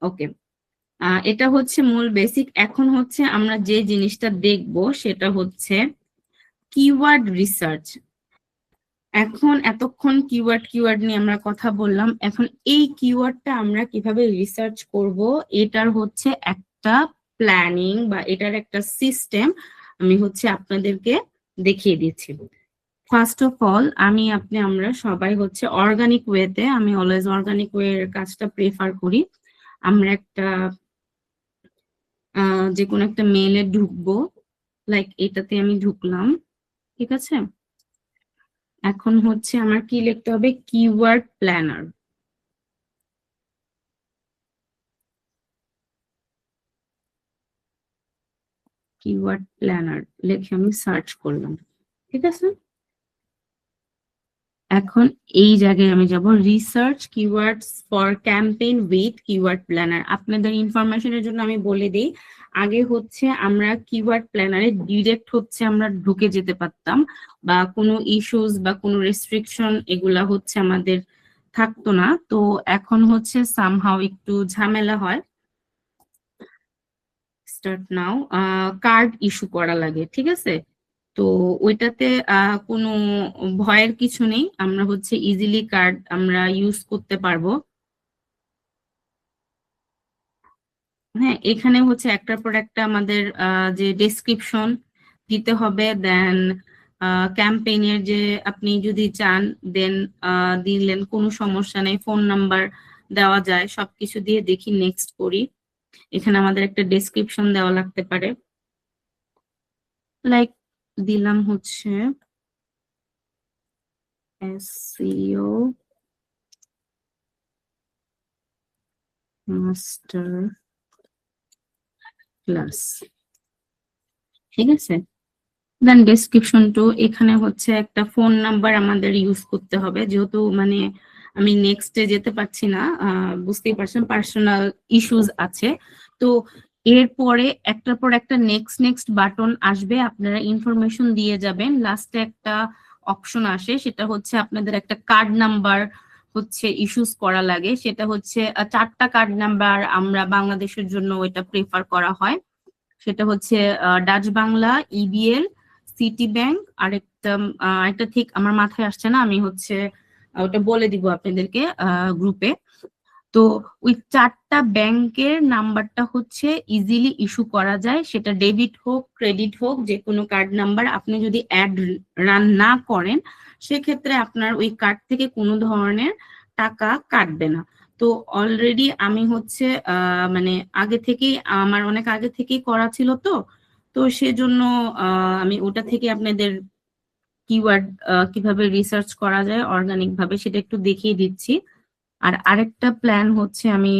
ওকে, এটা হচ্ছে মূল বেসিক। এখন হচ্ছে আমরা যে জিনিসটা দেখব সেটা হচ্ছে কিওয়ার্ড রিসার্চ। এখন এতক্ষণ কিওয়ার্ড কিওয়ার্ড নিয়ে আমরা কথা বললাম, এখন এই কিওয়ার্ডটা আমরা কিভাবে রিসার্চ করব এটার হচ্ছে একটা প্ল্যানিং বা এটার একটা সিস্টেম আমি হচ্ছে আপনাদেরকে দেখিয়ে দিচ্ছি। ফার্স্ট অফ অল আমরা সবাই হচ্ছে অর্গানিক ওয়েতে, আমি অলওয়েজ অর্গানিক ওয়ে এর কাজটা প্রেফার করি। আমরা একটা যে কোনো একটা মেইলে ঢুকবো, লাইক এটাতে আমি ঢুকলাম, ঠিক আছে। এখন হচ্ছে আমার কি লিখতে হবে, কিওয়ার্ড প্ল্যানার। কিওয়ার্ড প্ল্যানার লিখে আমি সার্চ করলাম, ঠিক আছে। এখন এই জায়গায় আমি যাব research keywords for campaign with keyword planner. আপনাদের ইনফরমেশনের জন্য আমি বলে দিই, আগে হচ্ছে আমরা কিওয়ার্ড প্ল্যানারে ডিরেক্ট হচ্ছে আমরা ঢুকে যেতে পারতাম, বা কোনো ইস্যুস বা কোনো রেস্ট্রিকশন এগুলা হচ্ছে আমাদের থাকতো না। তো এখন হচ্ছে সামহাউ একটু ঝামেলা হয়। স্টার্ট নাও, কার্ড ইস্যু করা লাগে, ঠিক আছে। তো ওইটাতে কোনো ভয়ের কিছু নেই, আমরা হচ্ছে ইজিলি কার্ড আমরা ইউজ করতে পারবো। হ্যাঁ, এখানে হচ্ছে একটার পর একটা আমাদের যে ডেসক্রিপশন দিতে হবে, দেন ক্যাম্পেইনের যে আপনি যদি চান দেন দিলেন, কোনো সমস্যা নেই, ফোন নাম্বার দেওয়া যায়, সবকিছু দিয়ে দেখি নেক্সট করি। এখানে আমাদের একটা ডেসক্রিপশন দেওয়া লাগতে পারে, লাইক দিলাম হচ্ছে এসইও মাস্টার ক্লাস, ঠিক আছে। দেন ডেসক্রিপশন টু, এখানে হচ্ছে একটা ফোন নাম্বার আমাদের ইউজ করতে হবে, যেহেতু মানে আমি নেক্সটে যেতে পারছি না, বুঝতেই পারছেন পার্সোনাল ইস্যুস আছে। তো এরপরে একটার পর একটা নেক্সট নেক্সট বাটন আসবে, আপনারা ইনফরমেশন দিয়ে যাবেন, লাস্টে একটা অপশন আসে, সেটা হচ্ছে আপনাদের একটা কার্ড নাম্বার হচ্ছে ইস্যুস করা লাগে, সেটা হচ্ছে 4টা কার্ড নাম্বার আমরা বাংলাদেশের জন্য ওইটা প্রেফার করা হয়। সেটা হচ্ছে Dutch Bangla, EBL, city bank, আরেকটা একটা ঠিক আমার মাথায় আসছে না, আমি হচ্ছে ওটা বলে দিব আপনাদেরকে গ্রুপে। তো ওই 4টা ব্যাংকের নাম্বারটা হচ্ছে ইজিলি ইস্যু করা যায়, সেটা ডেবিট হোক ক্রেডিট হোক, যে কোনো কার্ড নাম্বার আপনি যদি অ্যাড রান না করেন সেক্ষেত্রে আপনার ওই কার্ড থেকে কোনো ধরনের টাকা কাটবে না। তো অলরেডি আমি হচ্ছে মানে আগে থেকেই আমার অনেক আগে থেকেই করা ছিল, তো তো সেজন্য আমি ওটা থেকে আপনাদের কিওয়ার্ড কিভাবে রিসার্চ করা যায় অর্গানিক ভাবে সেটা একটু দেখিয়ে দিচ্ছি। আর আরেকটা প্ল্যান হচ্ছে আমি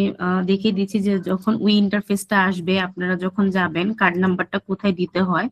দেখিয়ে দিচ্ছি যে যখন ওই ইন্টারফেসটা আসবে, আপনারা যখন যাবেন কার্ড নাম্বারটা কোথায় দিতে হয়